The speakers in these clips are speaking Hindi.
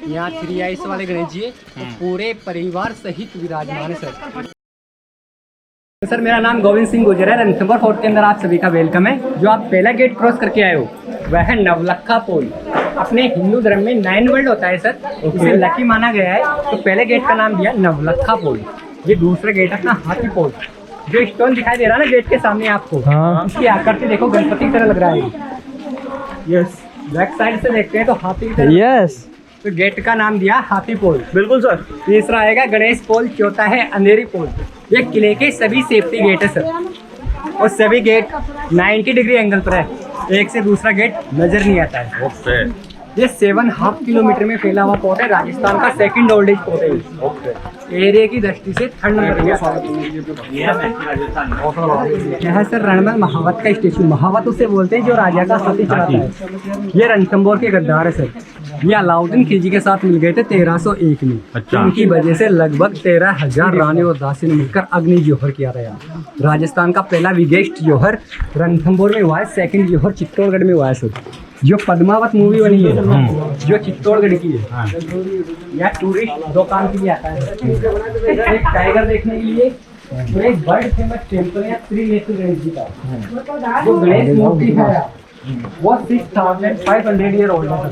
यहाँ 3 आइस वाले गणेश जी पूरे परिवार सहित विराजमान है सर। सर मेरा नाम गोविंद सिंह गुजर है। रणथंभौर फोर्ट के अंदर आप सभी का वेलकम है। जो आप पहला गेट क्रॉस करके आए हो वह है नवलखा पोल। अपने हिंदू धर्म में 9 वर्ल्ड होता है सर, इसे लकी माना गया है, तो पहले गेट का नाम दिया नवलखा पोल। ये दूसरा गेट है अपना हाथी पोल। जो स्टोन दिखाई दे रहा है ना गेट के सामने आपको, इसकी आकृति देखो गणपति की तरह लग रहा है। यस, बैक साइड से देखते हैं तो हाथी की तरह। यस, तो गेट का नाम दिया हाथी पोल। बिल्कुल सर। तीसरा आएगा गणेश पोल, चौथा है अंधेरी पोल। ये किले के सभी सेफ्टी गेट है सर, और सभी गेट 90 डिग्री एंगल पर है, एक से दूसरा गेट नजर नहीं आता है। ओके। ये 7.5 किलोमीटर में फैला हुआ पोर्ट है, राजस्थान का सेकंड ओल्डेस्ट पोर्ट है। ओके। एरिया की दृष्टि से थर्ड नंबर यह सर रणमल महावत का स्टेचू। महावत उसे बोलते हैं जो राजा का हाथी चलाता है। ये रणथंभौर के गद्दार है सर। ये अलाउद्दीन खिलजी के साथ मिल गए थे 1301 में। अच्छा। उनकी वजह से लगभग 13,000 रानी और दासी ने मिलकर अग्नि जोहर किया था। राजस्थान का पहला बिगेस्ट जोहर रणथंभौर में हुआ है, सेकंड जोहर चित्तौड़गढ़ में हुआ है सर। जो पद्मावत मूवी बनी है जो चित्तौड़गढ़ की है, यह टूरिस्ट 2 काम के लिए आता है। एक टाइगर देखने के लिए, तो एक बर्ड फेमस टेम्पल है त्रिनेत्र गणेश जी का। जो गणेश मूर्ति है वो 6500 ईयर ओल्ड है,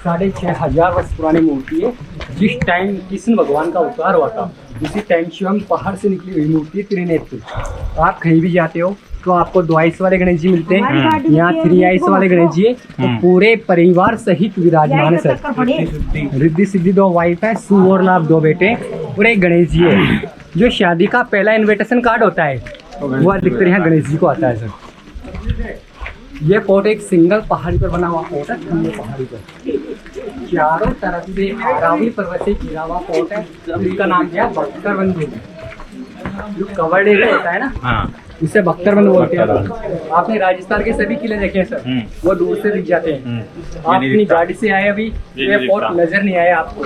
6500 वर्ष पुरानी मूर्ति है। जिस टाइम कृष्ण भगवान का अवतार हुआ था उसी टाइम स्वयं पहाड़ से निकली हुई मूर्ति त्रिनेत्र। आप कहीं भी जाते हो तो आपको 2 आइस वाले गणेश जी मिलते हैं, यहाँ 3 आइस वाले गणेश जी तो पूरे परिवार सहित विराजमान है सर। रिद्धि सिद्धि 2 वाइफ है, सु और लाभ 2 बेटे और एक गणेश जी है। जो शादी का पहला इन्विटेशन कार्ड होता है वो अधिकतर यहाँ गणेश जी को आता है सर। ये फोर्ट एक सिंगल पहाड़ी पर बना हुआ फोर्ट है, ठंडे पहाड़ी पर। चारों तरफ से अरावली पर्वत से घिरा हुआ फोर्ट है, जिसका नाम दिया बख्तरबंद। जो कवर्ड एरिया होता है ना इसे बख्तरबंद बोलते हैं। आपने राजस्थान के सभी किले देखे हैं सर, वो दूर से दिख जाते हैं। आप अपनी गाड़ी से आए अभी, ये फोर्ट नजर नहीं आया आपको,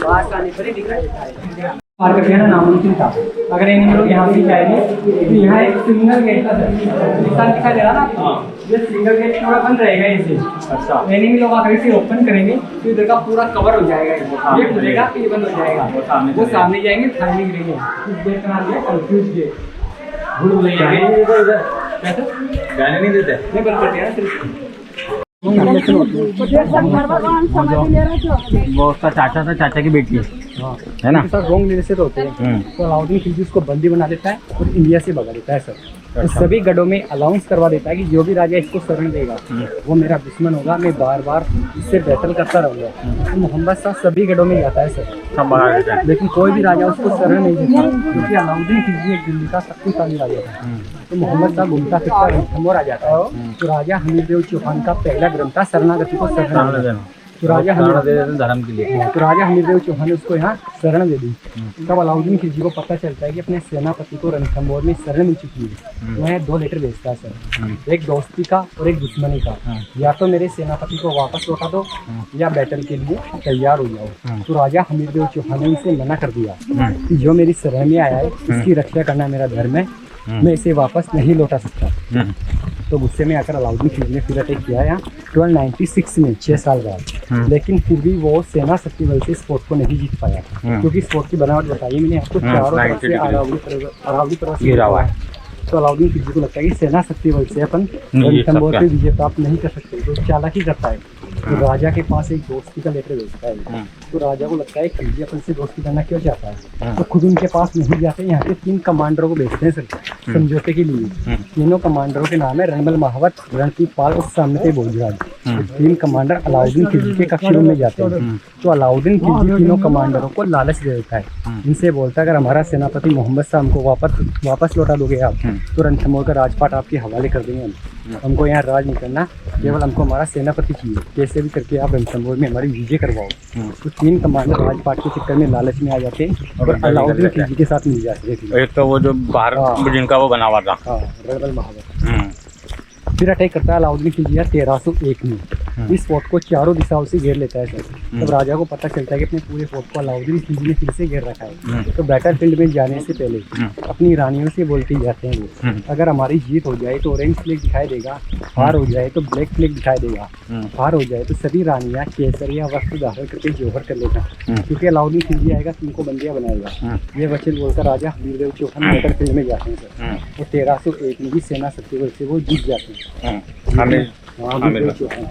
पास आने पर ही दिखाई देता है। पार कर ना नामुमकिन था। अगर इन लोग यहाँ भी जाएंगे तो यहाँ एक सिंगल गेट का निशान दिखाई दे रहा ना, ये सिंगल गेट पूरा बंद रहेगा इसे। अच्छा। एनिमी लोग अगर इसे ओपन करेंगे तो इधर का पूरा कवर हो जाएगा, ये खुलेगा फिर बंद हो जाएगा। वो सामने जाएंगे फाइनली गिरेंगे। इस गेट का नाम है कंफ्यूज गेट। भूल नहीं देते नहीं बंद करते हैं वो उसका चाचा था, चाचा की बेटी है ना, रॉन्ग रिलेशन होते हैं। तो अलाउद्दीन खिलजी उसको बंदी बना देता है और इंडिया से भगा देता है सर। तो सभी गढ़ों में अलाउंस करवा देता है कि जो भी राजा इसको शरण देगा वो मेरा दुश्मन होगा, मैं बार बार इससे बैटल करता रहूँगा। तो मोहम्मद शाह सभी गढ़ों में जाता है सर, लेकिन कोई भी राजा उसको शरण नहीं देता, क्योंकि अलाउद्दीन खिलजी एक दिल्ली का शक्तिशाली राजा था। तो मोहम्मद शाह घूमता फिरता रणथंभौर आ जाता है। तो राजा हमीरदेव चौहान का पहला ग्रंथ था शरणागति को शरण देना। तो राजा धर्म के लिए तो राजा हमीरदेव चौहान ने उसको यहाँ शरण दे दी। तब अलाउद्दीन खिलजी को पता चलता है कि अपने सेनापति को रणथंभौर में शरण मिल चुकी है। वह 2 लेटर भेजता है सर, एक दोस्ती का और एक दुश्मनी का। या तो मेरे सेनापति को वापस लौटा दो या बैटल के लिए तैयार हो जाओ। तो राजा हमीरदेव चौहान ने इसे मना कर दिया कि जो मेरी शरण में आया है इसकी रक्षा करना मेरा धर्म है, मैं इसे वापस नहीं लौटा सकता। तो गुस्से में आकर अलाउद्दीन खिलजी ने फिर अटैक किया यहाँ 1296 में, 6 साल बाद। लेकिन फिर भी वो सेना शक्ति बल से इस फोर्ट को नहीं जीत पाया, क्योंकि इस फोर्ट की बनावट बताई मैंने आपको, चारों तरफ से अरावली पर्वत घिरा हुआ है। तो अलाउद्दीन खिलजी को लगता है कि सेना शक्ति बल से अपन रणथंभौर पे विजय प्राप्त नहीं कर सकते, तो चालाकी करता है। तो राजा के पास एक दोस्ती का लेटर भेजता है। तो राजा को लगता है खिलजी अपन से दोस्ती करना क्यों चाहता है, तो खुद उनके पास नहीं जाते, यहाँ के 3 कमांडरों को भेजते हैं सर समझौते के लिए। तीनों कमांडरों के नाम है रणमल महावत, रणदीपपाल और सामंती भोजराज। 3 कमांडर अलाउद्दीन खिलजी के कक्ष में जाते हैं। तो अलाउद्दीन खिलजी तीनों कमांडरों को लालच दे देता है, इनसे बोलता है अगर हमारा सेनापति मोहम्मद शाह हमको वापस लौटा दोगे आप तो रणथंभौर का राजपाट आपके हवाले कर देंगे। हमको यहाँ राज नहीं करना, केवल हमको हमारा सेनापति चाहिए, कैसे भी करके आप रणथंभौर में हमारी विजय करवाओ। तो 3 कमांडर राजपाट के चक्कर में लालच में आ जाते हैं और अलाउद्दीन खिलजी के साथ मिल जाते हैं। एक तो वो जो बाहर जिनका वो बना हुआ था रणमल महावत। फिर अटैक करता है अलाउद्दीन खिलजी 1301 में। इस फोर्ट को चारों दिशाओं से घेर लेता है सर। तब राजा को पता चलता है कि अपने पूरे फोर्ट को अलाउद्दीन खिलजी ने फिर से घेर रखा है। तो बैटल फील्ड में जाने से पहले अपनी रानियों से बोलते जाते हैं वो, अगर हमारी जीत हो जाए तो ऑरेंज फ्लैग दिखाई देगा, हार हो जाए तो ब्लैक फ्लैग दिखाई देगा, हार हो जाए तो सभी रानियां केसर या वस्त्र धारण करके जोहर कर लेना, क्योंकि अलाउद्दीन खिलजी आएगा तुमको बंदियां बनाएगा। ये वचन बोलकर राजा हमीरदेव चौहान बैटल फील्ड में जाते हैं सर। और 1301 में भी सेना सत्तेवर से वो जीत जाते हैं। हमीरदेव चौहान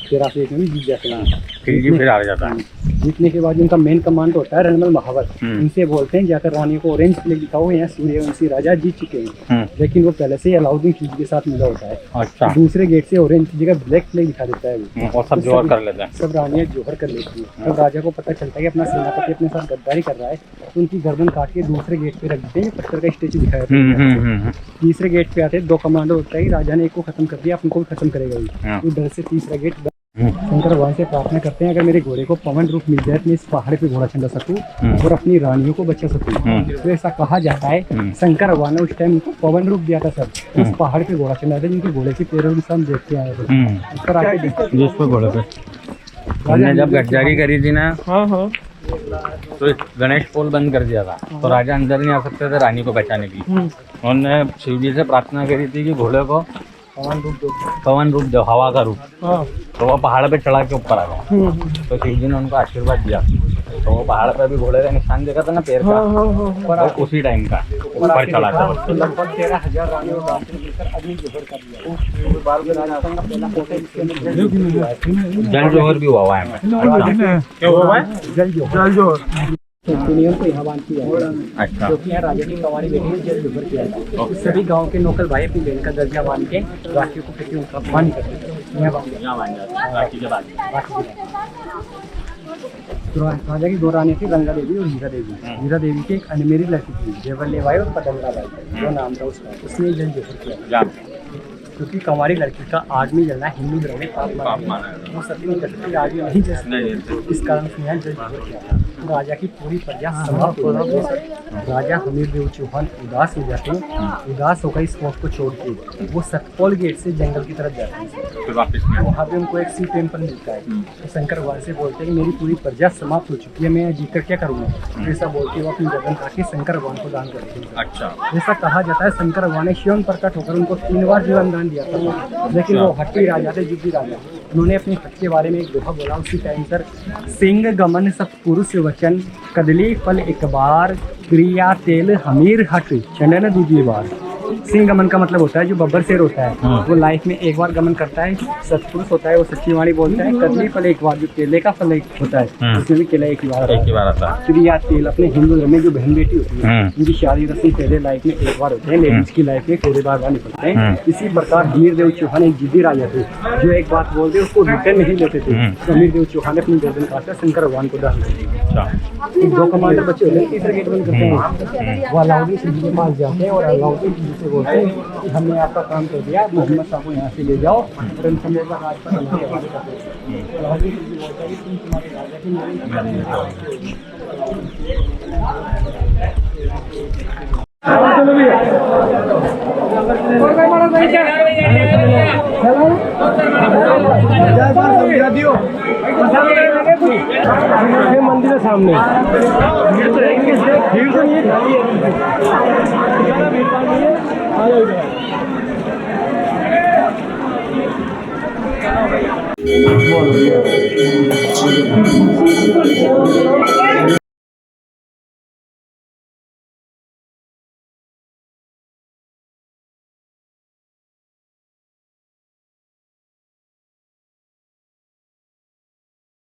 1301 में भी जीत जाते हैं। फिर आ जाता है। जीतने के बाद उनका मेन कमांड होता है रणमल महावत। उनसे बोलते हैं जाकर रानी को ऑरेंज फ्लैग दिखाओ, यहाँ सूर्यवंशी राजा जीत चुके हैं। लेकिन वो पहले से ही अलाउद्दीन खिलजी के साथ मिला होता है। अच्छा। दूसरे गेट से ऑरेंज की जगह ब्लैक फ्लैग दिखा देता है वो, और सब जोहर कर लेते हैं। सब रानियां जोहर कर लेती है। तब राजा को पता चलता है कि अपना सेनापति अपने साथ गद्दारी कर रहा है, तो उनकी गर्दन काट के दूसरे गेट पे रख देते हैं। पत्थर का स्टेचू दिखाया था। तीसरे गेट पे आते हैं, 2 कमांडो होता है कि राजा ने एक को खत्म कर दिया, अपन को भी खत्म करेगा ही। तो डर से तीसरा गेट शंकर भगवान से प्रार्थना करते हैं अगर मेरे घोड़े को पवन रूप मिल जाए तो मैं इस पहाड़ पे घोड़ा चला सकूं और अपनी रानियों को बचा सकूं। तो ऐसा कहा जाता है शंकर भगवान ने उस टाइम उनको पवन रूप दिया था सर। उस पहाड़ पे घोड़ा चला था जिनके घोड़े के पैरों से हम देखते आए थे। इस पर आके जिस पे घोड़े पे हमने जब गद्दारी करी थी ना, तो गणेश पोल बंद कर दिया था, तो राजा अंदर नहीं आ सकते थे रानी को बचाने की। उन्होंने शिव जी से प्रार्थना करी थी कि घोड़े को पवन रूप दो, हवा का रूप। तो वो पहाड़ पे चढ़ा के ऊपर आ गया। तो शिव जी ने उनको आशीर्वाद दिया, तो वो पहाड़ पे भी घोड़े का निशान देखा था ना पैर का, और उसी टाइम का ऊपर चढ़ा था। लगभग 13,000 रानियों का अग्नि जोहर कर दिया। जल जोहर भी हुआ है। क्या हुआ है? जल जोहर नियम को यहाँ बांधती है। अच्छा। क्योंकि यहाँ राजा की कंवारी बेटी ने जल जोहर किया था। तो सभी गांव के नौकर भाई अपनी बहन का दर्जा बांध के राखी को फेंके उनका अपमान करते थे। यहाँ बांध जाता राखी के बाद। तो राजा की 2 रानी थी, गंगा देवी और हीरा देवी। हीरा देवी की एक अनमेरी लड़की थी, जेवल्ले बाई और पतंगा बाई, जो नाम था उसका। उसने जल जोहर किया क्योंकि कंवारी लड़की का आदमी जलना हिंदू धर्म में पाप माना है। वो सती नहीं कर सकती, आदमी नहीं जल सकती। इस कारण उसने यहाँ जल जोहर किया। तो राजा की पूरी प्रजा समाप्त हो जाती है। राजा हमीरदेव चौहान उदास हो जाते हैं। उदास होकर इस फोर्ट को छोड़ के वो सतपोल गेट से जंगल की तरफ जाते हैं। फिर वापस वहाँ पे उनको एक सी टेम्पल मिलता है। तो शंकर भगवान से बोलते हैं कि मेरी पूरी प्रजा समाप्त हो चुकी है, मैं जीकर क्या करूँगा। तो ऐसा बोलते वो अपनी गर्दन काट के शंकर भगवान को दान करते हैं। अच्छा। ऐसा कहा जाता है शंकर भगवान ने शिव प्रकट होकर उनको 3 बार जीवन दान दिया था, लेकिन वो हट्टी राजा थे, जिद्दी राजा। उन्होंने अपने हक के बारे में एक दोहा बोला उसी टाइम सर, सिंह गमन सत्पुरुष वचन, कदली फल एक बार, क्रिया तेल हमीर हट चंदन दूजी बार। सिंह गमन का मतलब होता है जो बब्बर शेर होता है, वो लाइफ में एक बार गमन करता है। सत्पुरुष होता है वो सच्ची वाणी बोलता है। कदली फल एक बार, जो केले का फल एक होता है, उसमें भी केला एक ही बार आता है। क्रिया तेल अपने हिंदू धर्म में जो बहन बेटी होती है उनकी शादी रस्म पहले लाइफ में एक बार होते हैं, लेडीज की लाइफ में थोड़े बार निकलते हैं। इसी प्रकार हमीरदेव चौहान एक जिद्दी राजा थे, जो एक बात बोलते उसको रिटर्न नहीं लेते थे। तो हमीरदेव चौहान ने अपनी गर्दन काटकर शंकर भगवान को दान दिया। 2 कमांडर बच्चे होते हैं, तीसरे गेट बंद करते हैं। वो अलाउद्दीन खिलजी के पास जाते हैं और अलाउद्दीन खिलजी से बोलते हैं कि हमने आपका काम कर दिया, मोहम्मद साहब को यहाँ से ले जाओ और इन समय का राज पर हमारे हवाले कर दो। अलाउद्दीन खिलजी बोलता है कि तुम तुम्हारे राजा की मंदिर है सामने, भीड़ तो नहीं है।